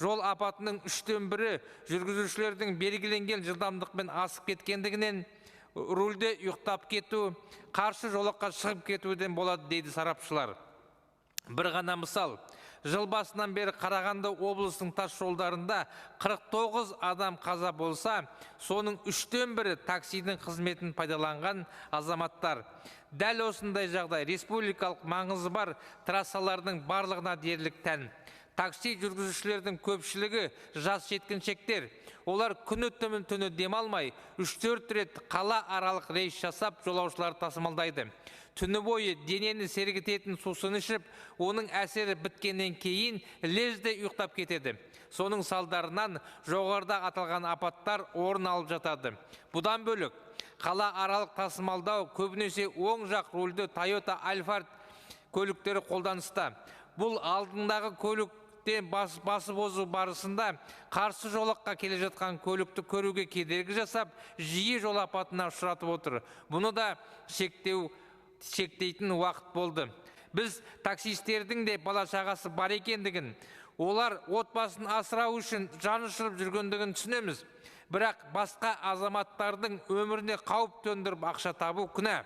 жол апатының 1/3 жүргізушілердің белгіленген жылдамдықпен асып кеткендігінен, рульде ұйықтап кету, қарсы жолаққа шығып кетуден болады дейді сарапшылар. Бір ғана мысал, жыл басынан бері Қарағанды облысының тас жолдарында 49 адам қаза болса, соның 1/3 таксидің қызметін пайдаланған азаматтар. Дәл осындай жағдай республикалық маңызы бар трассалардың барлығына дерлік тән. Такси жүргізушілердің көпшілігі жас жеткіншектер. Олар күні түні демалмай, 3-4 рет қала аралық рейс жасап, жолаушылар тасымалдайды. Түні бойы денені сергітетін сусын ішіп, оның әсері біткеннен кейін лезде ұйықтап кетеді. Соның салдарынан жоғарыда аталған апаттар орын алып жатады. Бұдан бөлік, қала аралық тасымалдау көбінесе оң жақ рульді Toyota Alphard көліктері қолданыста. Бұл алдындағы көліктен басып озу барысында қарсы жолаққа келе жатқан көлікті көруге кедергі жасап, жиі жол апатына ұшыратып отыр. Бұны да шектейтін уақыт болды. Біз таксистердің де бала шағасы бар екендігін, олар отбасын асырау үшін жан ұшырып жүргендігін түсінеміз. Бірақ басқа азаматтардың өміріне қауіп төндіріп ақша табу күнә.